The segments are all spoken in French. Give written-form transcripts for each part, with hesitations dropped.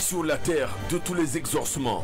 sur la terre de tous les exorcements.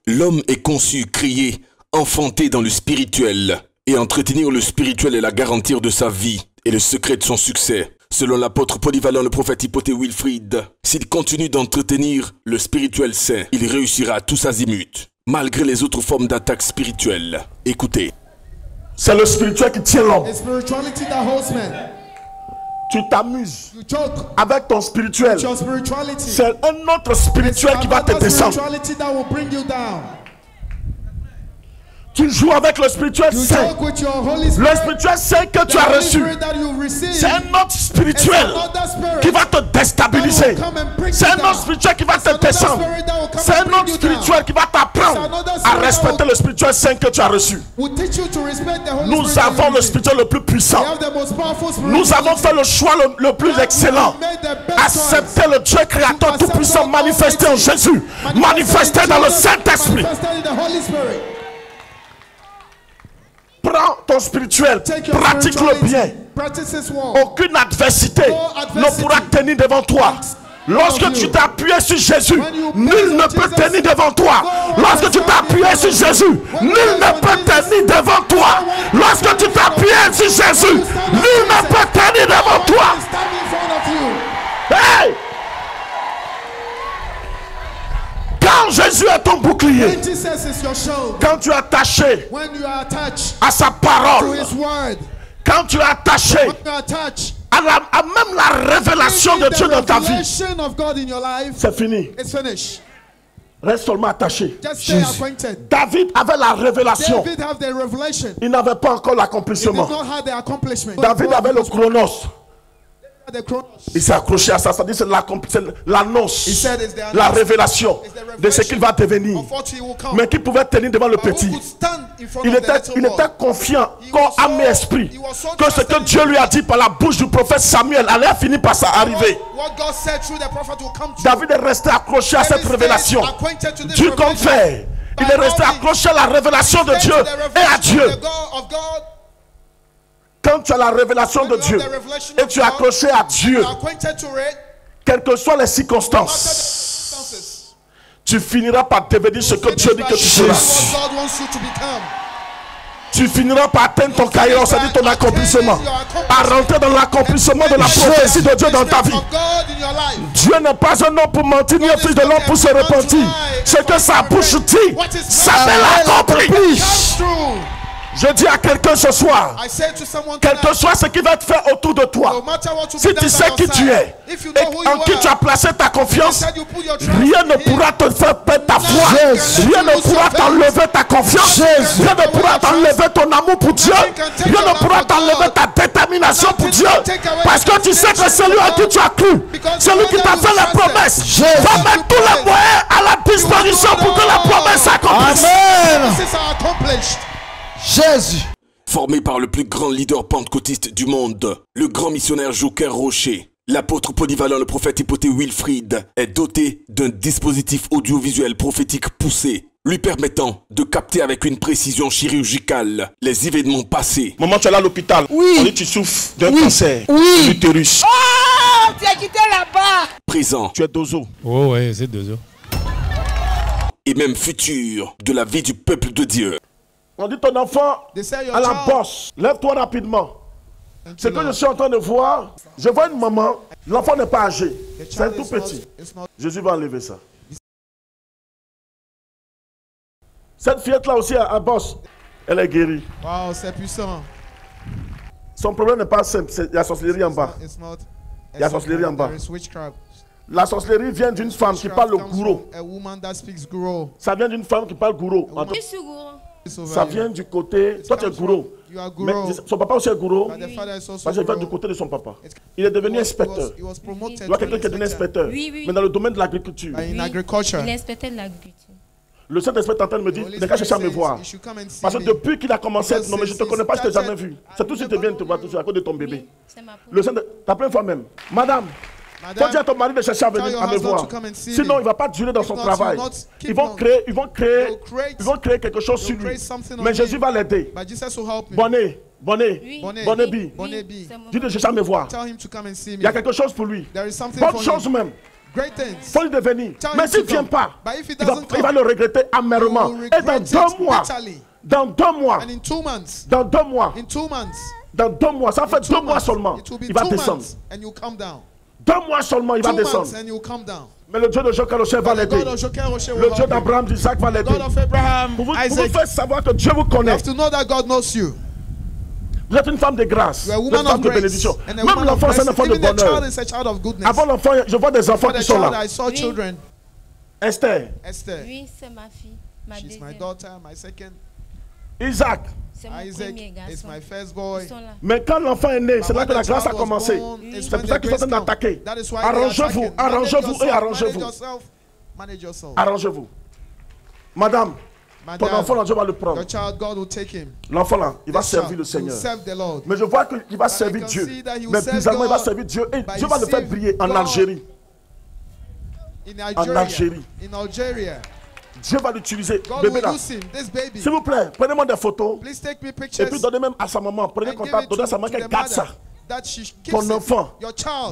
L'homme est conçu, créé, enfanté dans le spirituel. Et entretenir le spirituel est la garantie de sa vie et le secret de son succès. Selon l'apôtre polyvalent, le prophète Hypothée Wilfrid, s'il continue d'entretenir le spirituel saint, il réussira à tous azimuts, malgré les autres formes d'attaque spirituelle. Écoutez. C'est le spirituel qui tient l'homme. Tu t'amuses avec ton spirituel. C'est un autre spirituel qui va te descendre. Tu joues avec le spirituel saint. Le spirituel saint que tu as reçu, c'est un autre spirituel qui va te déstabiliser. C'est un autre spirituel qui va te descendre. C'est un autre spirituel qui va t'apprendre à respecter le spirituel saint que tu as reçu. Nous avons le spirituel le plus puissant. Nous avons fait le choix le plus excellent. Accepter le Dieu créateur tout puissant manifesté en Jésus, manifesté dans le Saint-Esprit. Prends ton spirituel, pratique-le bien. Aucune adversité ne pourra tenir devant toi. Lorsque tu t'appuies sur Jésus, nul ne peut tenir devant toi. Lorsque tu t'appuies sur Jésus, nul ne peut tenir devant toi. Lorsque tu t'appuies sur Jésus, nul ne peut tenir devant toi. Hey! Quand Jésus est ton bouclier, quand tu es attaché à sa parole, quand tu es attaché à même la révélation de Dieu dans ta vie, c'est fini. Reste seulement attaché. David avait la révélation. Il n'avait pas encore l'accomplissement. David avait le chronos. Il s'est accroché à ça, ça dit c'est l'annonce, la révélation de ce qu'il va devenir. Mais qui pouvait tenir devant le petit. Il était confiant, corps, âme et esprit, que ce que Dieu lui a dit par la bouche du prophète Samuel allait finir par arriver. David est resté accroché à cette révélation. Dieu comme fait. Il est resté accroché à la révélation de Dieu et à Dieu. Quand tu as la révélation de Dieu et tu es accroché à Dieu, quelles que soient les circonstances, tu finiras par devenir ce que Dieu dit que tu seras. Tu finiras par atteindre ton kairos, c'est-à-dire ton accomplissement, à rentrer dans l'accomplissement de la prophétie de Dieu dans ta vie. Dieu n'est pas un homme pour mentir, ni un fils de l'homme pour se repentir. Ce que sa bouche dit, ça l'accomplit. Je dis à quelqu'un ce soir, quel que soit ce qui va te faire autour de toi, si tu sais qui tu es et en qui tu as placé ta confiance, rien ne pourra te faire perdre ta foi. Rien ne pourra t'enlever ta confiance. Rien ne pourra t'enlever ton amour pour Dieu. Rien ne pourra t'enlever ta détermination pour Dieu. Parce que tu sais que celui à qui tu as cru, celui qui t'a fait la promesse, va mettre tous les moyens à la disposition pour que la promesse s'accomplisse. Amen. Jésus. Formé par le plus grand leader pentecôtiste du monde, le grand missionnaire Joker Rocher, l'apôtre polyvalent, le prophète hypothé Wilfrid, est doté d'un dispositif audiovisuel prophétique poussé, lui permettant de capter avec une précision chirurgicale les événements passés. Maman, tu es là à l'hôpital. Oui. On dit tu souffres d'un cancer. Oui. L'utérus. Oh, tu as quitté là-bas. Présent. Tu es dozo. Oh ouais, c'est 2 heures. Et même futur de la vie du peuple de Dieu. On dit ton enfant à la bosse. Lève-toi rapidement. Ce que je suis en train de voir, je vois une maman. L'enfant n'est pas âgé. C'est un tout petit. Jésus va enlever ça. Cette fillette-là aussi à bosse. Elle est guérie. Wow, c'est puissant. Son problème n'est pas simple. Il y a sorcellerie en bas. Il y a sorcellerie en bas. La sorcellerie vient d'une femme qui parle le gourou. Ça vient d'une femme qui parle gourou. Ça vient du côté... Toi, tu es gourou. Mais son papa aussi est gourou. Parce qu'il vient du côté de son papa. Il est devenu inspecteur. Il y a quelqu'un qui est devenu inspecteur. Mais dans le domaine de l'agriculture. Il est inspecteur de l'agriculture. Le Saint-Esprit est en train de me dire, il n'a qu'à chercher à me voir. Parce que depuis qu'il a commencé à être nommé, je ne te connais pas, je ne t'ai jamais vu. C'est tout ce qui te vient de te voir, tout à cause de ton bébé. Le Saint-Esprit, ta première fois même. Madame, faut dire à ton mari de chercher à venir à me voir. Sinon, il ne va pas durer dans son travail. Ils vont créer quelque chose sur lui. Mais Jésus va l'aider. Bonnet bi. Dis de chercher à me voir. Il y a quelque chose pour lui. Bonne chose même. Il faut lui devenir. Mais s'il ne vient pas, il va le regretter amèrement. Et dans 2 mois, ça fait 2 mois seulement, il va descendre. 2 mois seulement, il va descendre. Mais le Dieu de Joker Rocher va l'aider. Le Dieu d'Abraham, d'Isaac va l'aider. Vous faites savoir que Dieu vous connaît. Vous êtes une femme de grâce, une femme de bénédiction. Même l'enfant, c'est un enfant de bonheur. Avant l'enfant, je vois des enfants qui sont là. Esther. Oui, c'est ma fille. She's my daughter, my second. Isaac. Isaac is my first boy. Mais quand l'enfant est né, c'est là que la grâce a commencé. C'est pour ça qu'ils sont en train d'attaquer. Arrangez-vous, arrangez-vous et arrangez-vous. Arrangez-vous. Madame, ton enfant là, Dieu va le prendre. L'enfant là, il va servir le Seigneur. Mais je vois qu'il va servir Dieu. Mais bizarrement, il va servir Dieu. Et Dieu va le faire briller en Algérie. En Algérie. Dieu va l'utiliser. Bébé là. S'il vous plaît, prenez-moi des photos. Et puis donnez même à sa maman. Prenez contact, donnez à sa maman qu'elle garde ça. Ton enfant,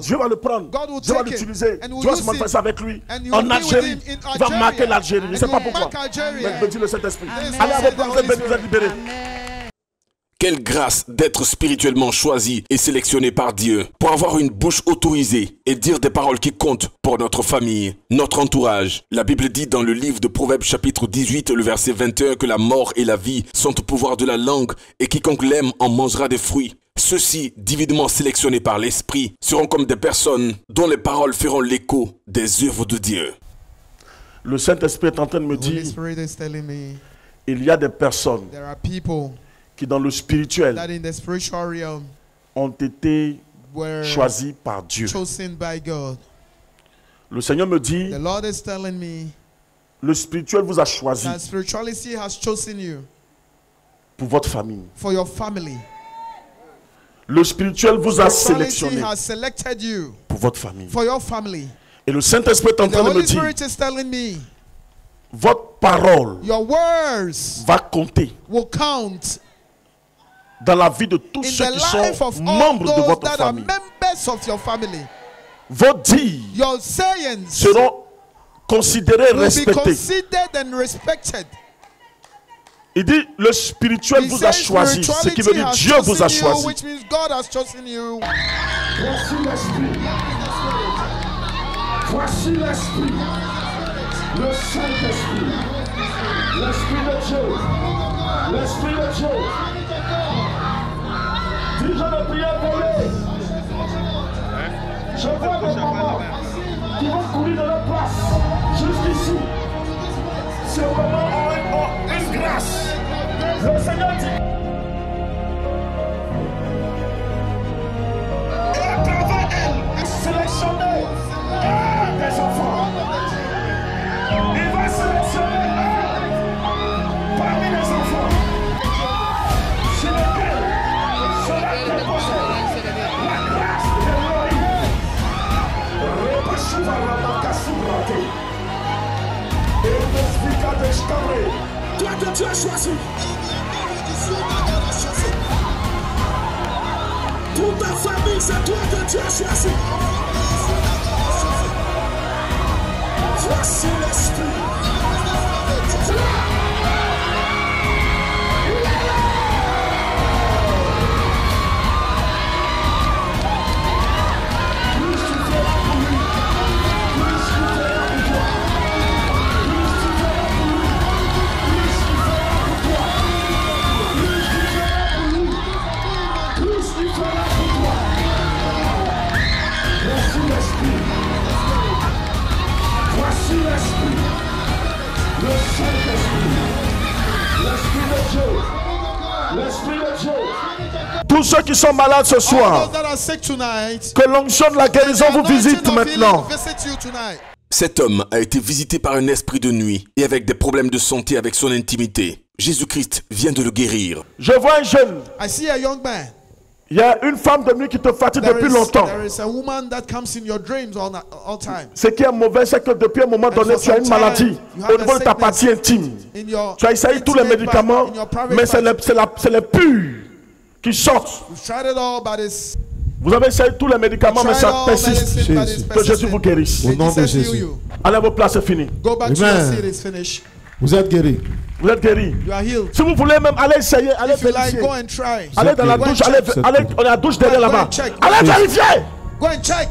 Dieu va le prendre. Dieu va l'utiliser. Dieu va se manifester avec lui. En Algérie. Il va marquer l'Algérie. Je ne sais pas pourquoi. Mais Dieu le Saint-Esprit. Allez à vos plans, vous êtes bénis, vous êtes libérés. Quelle grâce d'être spirituellement choisi et sélectionné par Dieu pour avoir une bouche autorisée et dire des paroles qui comptent pour notre famille, notre entourage. La Bible dit dans le livre de Proverbes chapitre 18, le verset 21 que la mort et la vie sont au pouvoir de la langue et quiconque l'aime en mangera des fruits. Ceux-ci, divinement sélectionnés par l'Esprit, seront comme des personnes dont les paroles feront l'écho des œuvres de Dieu. Le Saint-Esprit est en train de me dire, il y a des personnes qui dans le spirituel ont été choisis par Dieu. Le Seigneur me dit, le spirituel vous a choisi pour votre famille. Le spirituel vous a sélectionné pour votre famille. Et le Saint-Esprit est en train de me dire, votre parole va compter dans la vie de tous ceux qui sont membres de votre famille. Vos dires seront considérés, respectés. Il dit, le spirituel vous a choisi, ce qui veut dire Dieu vous a choisi. Voici l'Esprit. Voici l'Esprit. Le Saint-Esprit. L'Esprit de Dieu. L'Esprit de Dieu. Dis-je de prière pour lui. Je vois des mamans qui vont courir de leur place jusqu'ici. C'est vraiment une grâce. Le Seigneur dit. Et à travers elle, sélectionner des enfants. Il va sélectionner parmi les enfants. Toi que tu as choisi. Toute ta famille, c'est toi que tu as choisi. Voici l'esprit. Tous ceux qui sont malades ce soir, que l'onction de la guérison vous visite maintenant. Cet homme a été visité par un esprit de nuit et avec des problèmes de santé avec son intimité. Jésus-Christ vient de le guérir. Je vois un jeune. Il y a une femme de nuit qui te fatigue depuis longtemps. Ce qui est mauvais, c'est que depuis un moment donné, tu as une maladie au niveau de ta partie intime. Tu as essayé tous les médicaments, mais c'est les purs qui sortent. Vous avez essayé tous les médicaments, mais ça persiste. Que Jésus vous guérisse. Au nom de Jésus. Allez à vos places, c'est fini. Amen. Vous êtes guéri. Vous êtes guéri. Si vous voulez même aller essayer, allez vérifier. Allez dans la douche, allez dans la douche derrière là-bas. Allez vérifier. Go and check.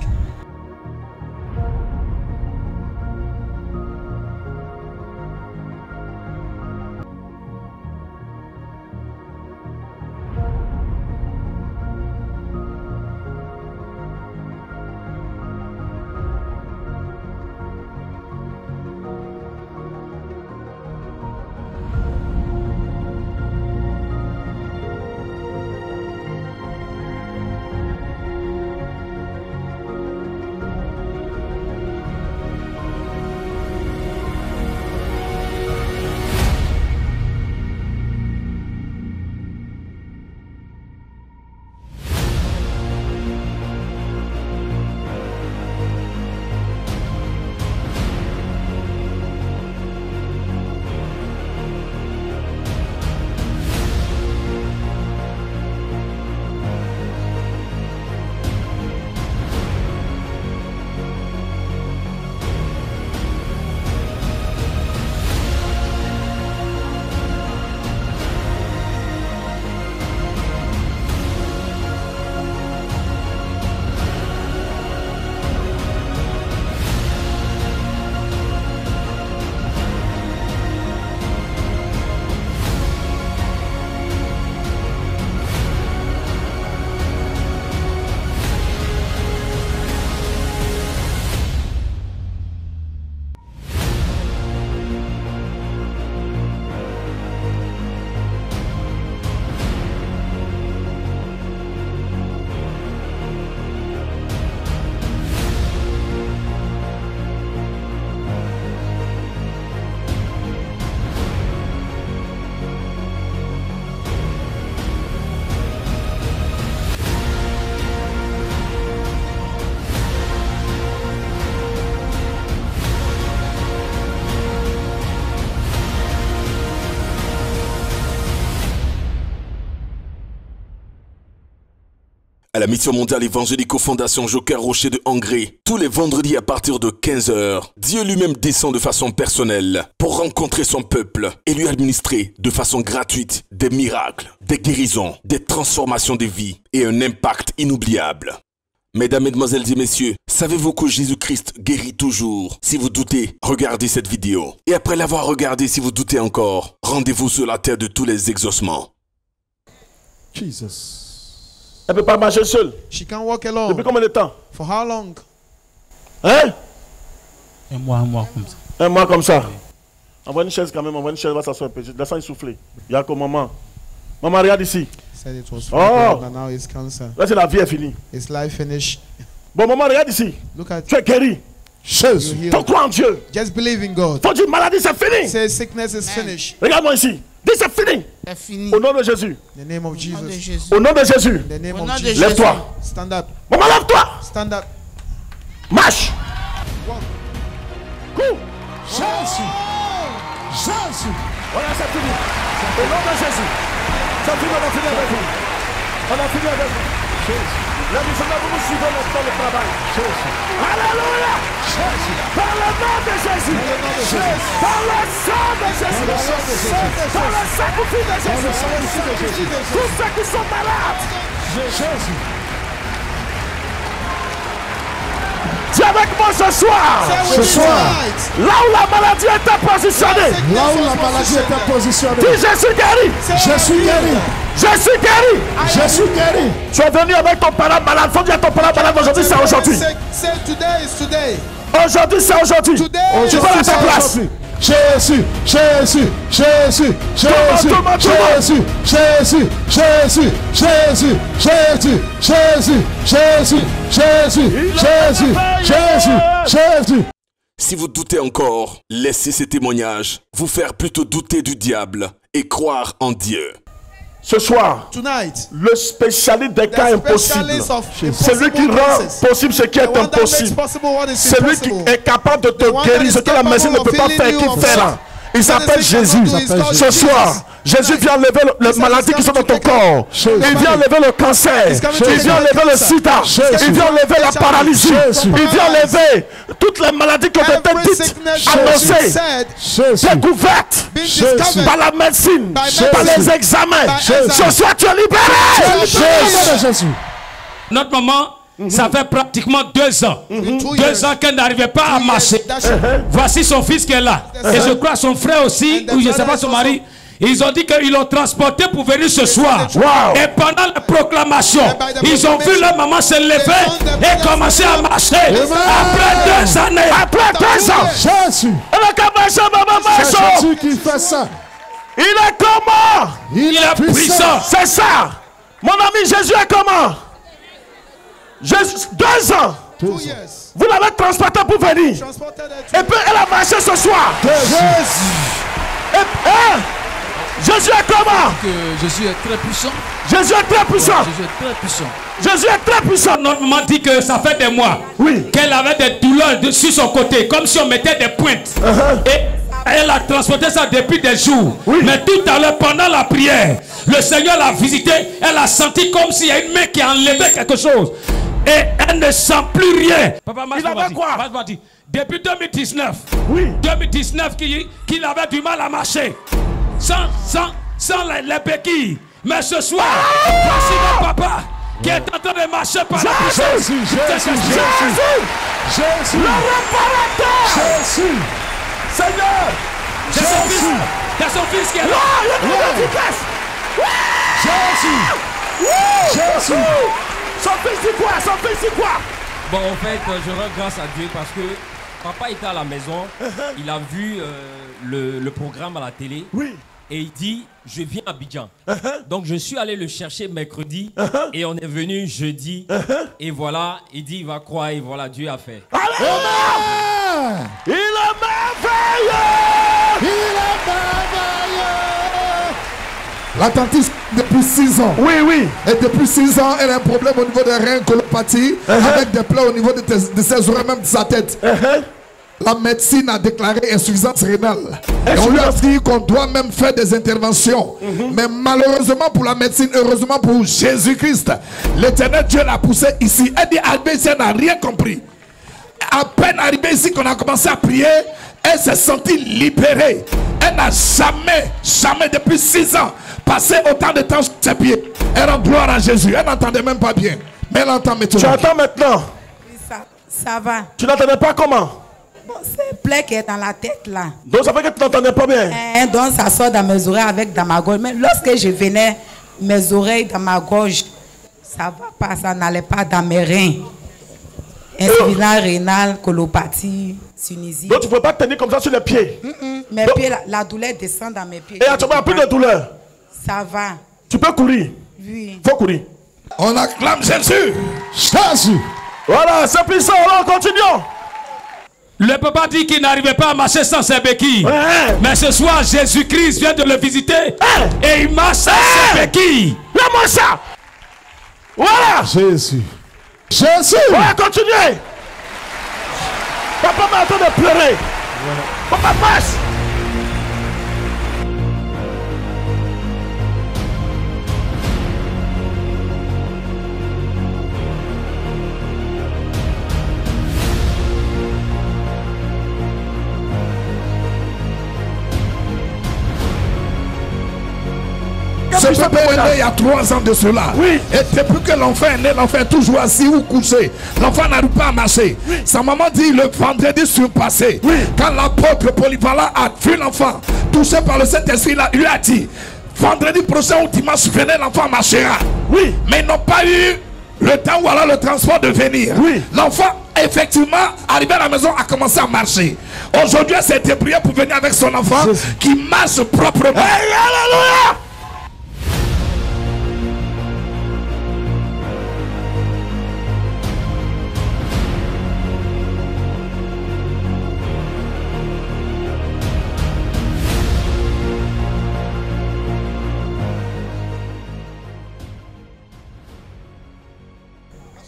À la mission mondiale évangélique aux fondations Joker Rocher de Hongrie, tous les vendredis à partir de 15 h, Dieu lui-même descend de façon personnelle pour rencontrer son peuple et lui administrer de façon gratuite des miracles, des guérisons, des transformations de vie et un impact inoubliable. Mesdames, Mesdemoiselles et Messieurs, savez-vous que Jésus-Christ guérit toujours? Si vous doutez, regardez cette vidéo. Et après l'avoir regardée, si vous doutez encore, rendez-vous sur la terre de tous les exaucements. Jesus. Elle ne peut pas marcher seule. She can't walk alone. Depuis combien de temps? For how long? Hein? Un mois comme ça. Un mois comme ça. Envoie une chaise quand même, envoie une chaise, va s'asseoir un peu. Laisse-moi souffler. Il y a comme maman. Maman, regarde ici. Said it was Oh! and now it's cancer. Là, c'est la vie est finie. His life finished. Bon, maman, regarde ici. Look at Tu es guéri. Jésus. you Tu healed. crois en Dieu. Just believe in God. Faut dire maladie, c'est fini. Say sickness is finished. Regarde-moi ici. Dis c'est fini. C'est fini. Au nom de Jésus. In the name of Au nom de Jesus. Jésus. Au nom de Jésus. In the name Au nom of de Jesus. Jésus. Lève-toi. Stand up. Maman, lève-toi. Stand up. Marche. Walk. Cours. Jésus. Jésus. Voilà, c'est fini. Au nom de Jésus. C'est fini, on a fini avec vous. On a fini avec vous. Les missionnaires, vous nous suivez maintenant le travail. Alléluia. Par le nom de Jésus. Par le sang de Jésus. Par le sacrifice de Jésus. Tous ceux qui sont malades. Jésus. Dis avec moi ce soir. Ce soir. Là où la maladie était positionnée. Là où la maladie était positionnée. Dis je suis guéri. Je suis guéri. Je suis guéri. Je suis guéri. Tu es venu avec ton parent malade. Faut dire à ton parent malade aujourd'hui, c'est aujourd'hui. Aujourd'hui, c'est aujourd'hui. Tu vas à ta place. Jésus, Jésus, Jésus, Jésus, Jésus, Jésus, Jésus, Jésus, Jésus, Jésus, Jésus, Jésus, Jésus, Jésus, Jésus. Si vous doutez encore, laissez ces témoignages vous faire plutôt douter du diable et croire en Dieu. Ce soir, le spécialiste des cas impossibles, c'est lui qui rend possible ce qui est impossible. C'est lui qui est capable de te guérir, ce que la médecine ne peut pas faire, qui fera. Il s'appelle Jésus. Ce soir, Jésus vient enlever les maladies qui sont dans ton corps. Il vient enlever le cancer. Il vient enlever le sida. Il vient enlever la paralysie. Il vient enlever toutes les maladies qui ont été dites, annoncées, découvertes par la médecine, par les examens. Ce soir, tu es libéré. Notre maman, ça fait pratiquement 2 ans. 2 ans qu'elle n'arrivait pas à marcher. Voici son fils qui est là. Et je crois son frère aussi, ou je ne sais pas son mari. Ils ont dit qu'ils l'ont transporté pour venir ce soir. Et pendant la proclamation, ils ont vu leur maman se lever et commencer à marcher. Après 2 années. Après 2 ans. Jésus. C'est Jésus qui fait ça. Il est comment? Il est puissant. C'est ça. Mon ami, Jésus est comment? 2 ans. Vous l'avez transporté pour venir. Et puis elle a marché ce soir. Jésus est comment? Jésus est très puissant. Jésus est très puissant. Jésus est très puissant. Jésus est très puissant. Notre maman dit que ça fait des mois qu'elle avait des douleurs sur son côté, comme si on mettait des pointes. Et elle a transporté ça depuis des jours. Mais tout à l'heure, pendant la prière, le Seigneur l'a visité. Elle a senti comme s'il y a une main qui a enlevé quelque chose. Et elle ne sent plus rien. Papa, il avait quoi? Depuis 2019, 2019 qu'il avait du mal à marcher. Sans les béquilles. Mais ce soir, voici mon papa qui est en train de marcher par la puissance. Jésus, le réparateur. Jésus, Seigneur. C'est son fils. C'est son fils qui est là. Il est efficace. Jésus. Son fils dit quoi? Son fils dit quoi? Bon, en fait, je rends grâce à Dieu parce que papa était à la maison. Il a vu le programme à la télé. Et il dit, je viens à Abidjan. Donc je suis allé le chercher mercredi. Et on est venu jeudi. Et voilà, il dit, il va croire. Et voilà, Dieu a fait. Alléluia! Il est merveilleux! Il est merveilleux! L'attentiste depuis 6 ans. Oui. Et depuis 6 ans, elle a un problème au niveau des reins, colopathie, avec des plaies au niveau de ses oreilles, même de sa tête. La médecine a déclaré insuffisance rénale. Et on lui a dit qu'on doit même faire des interventions. Mais malheureusement pour la médecine, heureusement pour Jésus-Christ, l'Éternel Dieu l'a poussé ici. Elle dit, arrivée ici, elle n'a rien compris. À peine arrivée ici qu'on a commencé à prier, elle s'est sentie libérée. Elle n'a jamais depuis 6 ans passé autant de temps sur ses pieds. Elle rend gloire à Jésus. Elle n'entendait même pas bien. Mais elle entend maintenant. Tu entends maintenant? Oui, ça va. Tu n'entendais pas comment? Bon, c'est plaie qui est dans la tête là. Donc ça fait que tu n'entendais pas bien? Donc ça sort dans mes oreilles avec dans ma gorge. Mais lorsque je venais, mes oreilles dans ma gorge, ça va pas, ça n'allait pas dans mes reins. Insuffisance rénale, colopathie, sinusite. Donc tu ne pouvais pas tenir comme ça sur les pieds? Mes pieds, la douleur descend dans mes pieds. Et tu n'as plus de douleur? Ça va. Tu peux courir? Oui. Faut courir. On acclame Jésus. Jésus. Voilà, c'est puissant. Alors continuons. Le papa dit qu'il n'arrivait pas à marcher sans ses béquilles. Mais ce soir, Jésus-Christ vient de le visiter. Et il marche sans ses béquilles. Lève-moi ça. Voilà. Jésus. Jésus. Voilà, continuez. Papa m'a en train de pleurer. Papa passe. Ce bébé est né il y a 3 ans de cela. Oui. Et depuis que l'enfant est né, l'enfant est toujours assis ou couché. L'enfant n'arrive pas à marcher. Oui. Sa maman dit le vendredi surpassé. Oui. Quand l'apôtre Polyvalent a vu l'enfant touché par le Saint-Esprit, il lui a dit vendredi prochain ou dimanche, venez, l'enfant marchera. Oui. Mais ils n'ont pas eu le temps ou alors le transport de venir. Oui. L'enfant, effectivement, arrivé à la maison, a commencé à marcher. Aujourd'hui, elle s'est prié pour venir avec son enfant qui marche proprement. Hey, alléluia.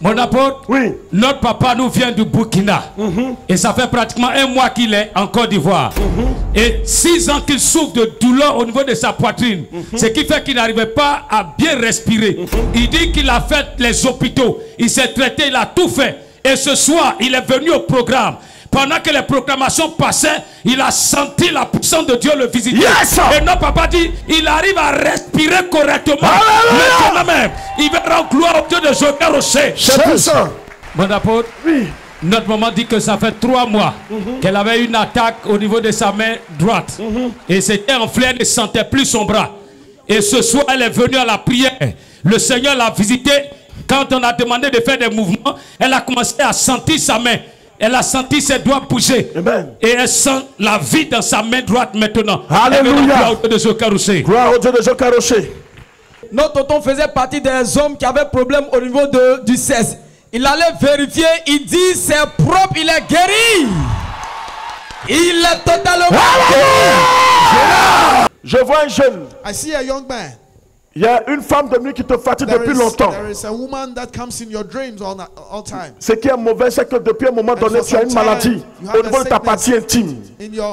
Mon apôtre, Oui. notre papa nous vient du Burkina. Et ça fait pratiquement 1 mois qu'il est en Côte d'Ivoire. Et 6 ans qu'il souffre de douleur au niveau de sa poitrine. Ce qui fait qu'il n'arrivait pas à bien respirer. Il dit qu'il a fait les hôpitaux. Il s'est traité, il a tout fait. Et ce soir, il est venu au programme. Pendant que les proclamations passaient, il a senti la puissance de Dieu le visiter. Yes, et notre papa dit, il arrive à respirer correctement. Maintenant même, il va rendre gloire au Dieu de Joker Rocher. C'est puissant. Mon apôtre, Oui. notre maman dit que ça fait 3 mois qu'elle avait une attaque au niveau de sa main droite. Et c'était enflé, elle ne sentait plus son bras. Et ce soir, elle est venue à la prière. Le Seigneur l'a visitée. Quand on a demandé de faire des mouvements, elle a commencé à sentir sa main. Elle a senti ses doigts bouger. Amen. Et elle sent la vie dans sa main droite maintenant. Alléluia. Gloire au Dieu de Joker Rocher. Gloire au Dieu de Joker Rocher. Notre tonton faisait partie des hommes qui avaient problème au niveau du cesse. Il allait vérifier, il dit c'est propre, il est guéri. Il est totalement guéri. Je vois un jeune. I see a young man. Il y a une femme de nuit qui te fatigue depuis longtemps. There is a woman that comes in your dreams all time. Ce qui est mauvais, c'est que depuis un moment donné, tu as une maladie au niveau de ta partie intime.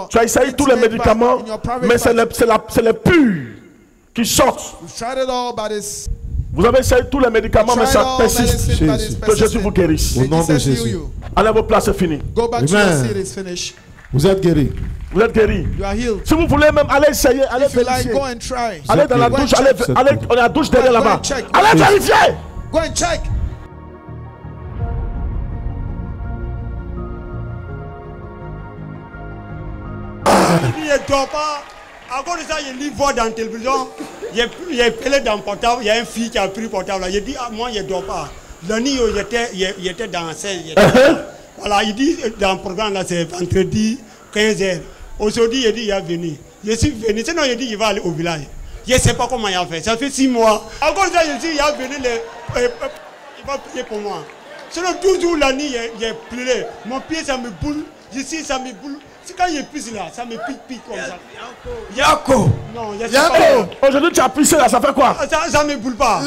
Tu as essayé tous les médicaments, mais c'est les purs qui sortent. Vous avez essayé tous les médicaments, mais ça persiste. Que Jésus vous guérisse. Au nom de Jésus. Allez, vos places, c'est fini. Vous êtes guéri. Vous êtes guéri. Si vous voulez même aller essayer, allez vérifier. Allez dans la douche, allez dans la douche derrière là-bas. Allez vérifier. Go and check. Il ne dort pas. À cause de ça, il lit voir dans la télévision. Il est pelé dans le portable. Il y a une fille qui a pris le portable. Il dit, ah, moi, il ne dort pas. Le nid, il était dans la scène. Voilà, il dit dans le programme, là, c'est vendredi 15h. Aujourd'hui, il dit, il est venu. Je suis venu. Sinon, il dit, il va aller au village. Je ne sais pas comment il a fait. Ça fait 6 mois. À cause de ça, il dit, il est venu. Il va prier pour moi. Sinon, toujours la nuit, il est pleuré. Mon pied, ça me boule. Ici, ça me boule. C'est quand il pisse là, ça me pique comme ça. Yako. Non, Yako. Aujourd'hui, tu as pissé là, ça fait quoi? Ça me boule pas.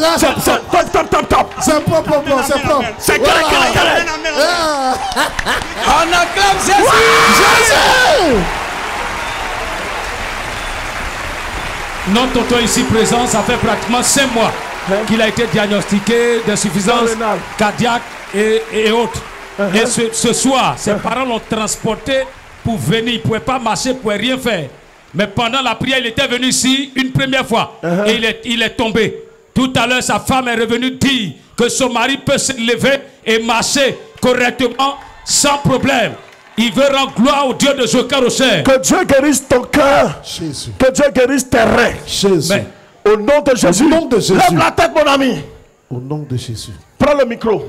Top. C'est propre, c'est propre. C'est carré. On acclame Jésus. Notre tonton ici présent, ça fait pratiquement 5 mois qu'il a été diagnostiqué d'insuffisance cardiaque et autres. Et ce soir, ses parents l'ont transporté pour venir. Il ne pouvait pas marcher, il ne pouvait rien faire. Mais pendant la prière, il était venu ici une première fois. Et il est tombé. Tout à l'heure, sa femme est revenue dire que son mari peut se lever et marcher correctement sans problème. Il veut rendre gloire au Dieu de Joker Rocher. Que Dieu guérisse ton cœur. Que Dieu guérisse tes reins. Jésus. Au nom de Jésus. Au nom de Jésus. Lève la tête, mon ami. Au nom de Jésus. Prends le micro.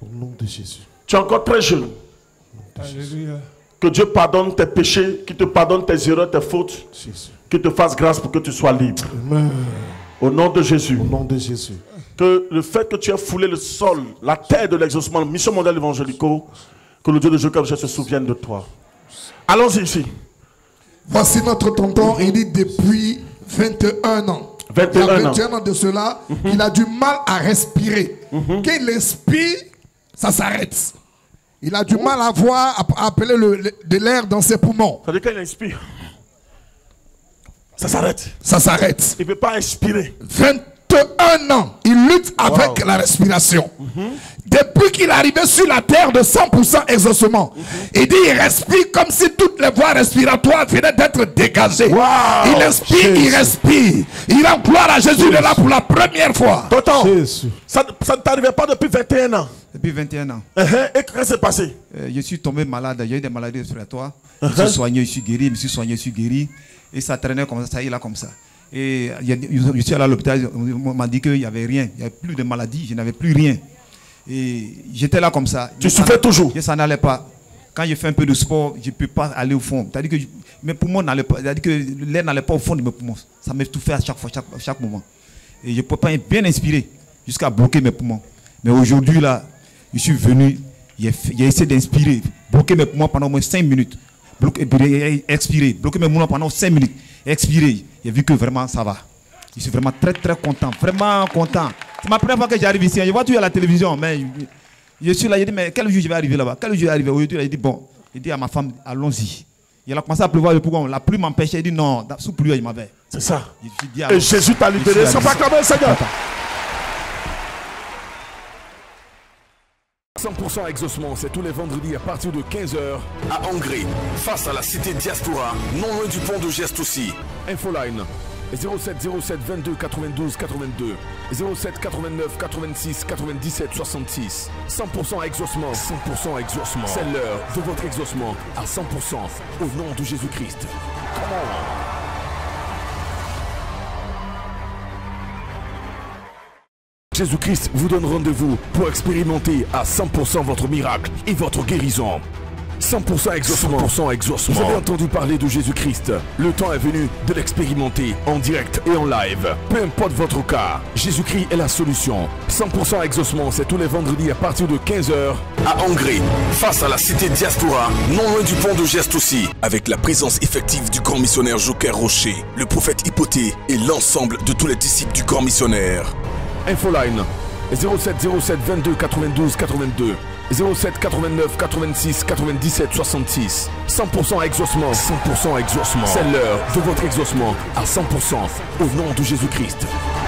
Au nom de Jésus. Tu es encore très jeune. Alléluia. Que Dieu pardonne tes péchés, qu'il te pardonne tes erreurs, tes fautes, qu'il te fasse grâce pour que tu sois libre. Amen. Au nom de Jésus. Au nom de Jésus. Que le fait que tu aies foulé le sol, la terre de l'exaucement, mission mondiale évangélico, que le Dieu de Joker se souvienne de toi. Allons-y ici. Voici notre tonton, il dit depuis 21 ans. 21 ans de cela, il a du mal à respirer. Quand il expire, ça s'arrête. Il a du mal à voir, à appeler de l'air dans ses poumons. Ça veut dire qu'il inspire. Ça s'arrête. Ça s'arrête. Il ne peut pas inspirer. 21 1 an, il lutte avec la respiration. Depuis qu'il est arrivé sur la terre de 100% exaucement, il dit il respire comme si toutes les voies respiratoires venaient d'être dégagées. Il inspire, il respire. Il rend gloire à Jésus, il est là pour la première fois. Tonton, ça ne t'arrivait pas depuis 21 ans? Depuis 21 ans. Et qu'est-ce qui s'est passé? Je suis tombé malade, il y a eu des maladies respiratoires. Je suis soigné, je suis guéri, je me suis soigné, je suis guéri. Et ça traînait comme ça, il est là comme ça. Et je suis allé à l'hôpital, on m'a dit qu'il n'y avait rien, il n'y avait plus de maladie, je n'avais plus rien. Et j'étais là comme ça. Tu souffrais toujours? Ça n'allait pas. Quand je fais un peu de sport, je ne peux pas aller au fond. C'est-à-dire que mes poumons n'allaient pas, c'est-à-dire que l'air n'allait pas au fond de mes poumons. Ça m'étouffait à chaque fois, chaque moment. Et je ne peux pas bien inspirer jusqu'à bloquer mes poumons. Mais aujourd'hui, là, je suis venu, j'ai essayé d'inspirer, bloquer mes poumons pendant au moins 5 minutes. Expirer, bloquer mes poumons pendant 5 minutes. Expirer. J'ai vu que vraiment ça va. Je suis vraiment très très content, vraiment content. C'est ma première fois que j'arrive ici. Je vois tout à la télévision, mais je suis là, je dis mais quel jour je vais arriver là-bas? Quel jour je vais arriver? Aujourd'hui, il dit bon, il dit à ma femme, allons-y. Il a commencé à pleuvoir, pourquoi la pluie m'empêchait. Il dit non, sous pluie, il m'avait. C'est ça. Et Jésus t'a libéré. C'est pas comme un Seigneur. 100% exaucement, c'est tous les vendredis à partir de 15h à Angers, face à la cité Diaspora, non loin du pont de Geste aussi. Infoline 07 07 22 92 82 07 89 86 97 66. 100% exaucement, 100% exaucement. C'est l'heure de votre exaucement à 100% au nom de Jésus-Christ. Come on. Jésus-Christ vous donne rendez-vous pour expérimenter à 100% votre miracle et votre guérison. 100% exaucement. 100% exaucement. Vous avez entendu parler de Jésus-Christ. Le temps est venu de l'expérimenter en direct et en live. Peu importe votre cas, Jésus-Christ est la solution. 100% exaucement, c'est tous les vendredis à partir de 15h à Angers, face à la cité Diaspora, non loin du pont de Geste aussi. Avec la présence effective du grand missionnaire Joker Rocher, le prophète Hypothée et l'ensemble de tous les disciples du grand missionnaire. Infoline 07 07 22 92 82 07 89 86 97 66. 100% exaucement, 100% exaucement. C'est l'heure de votre exaucement à 100% au nom de Jésus-Christ.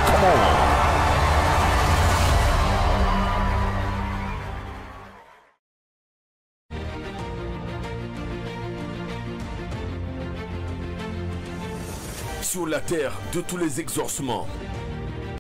Come on. Sur la terre de tous les exaucements,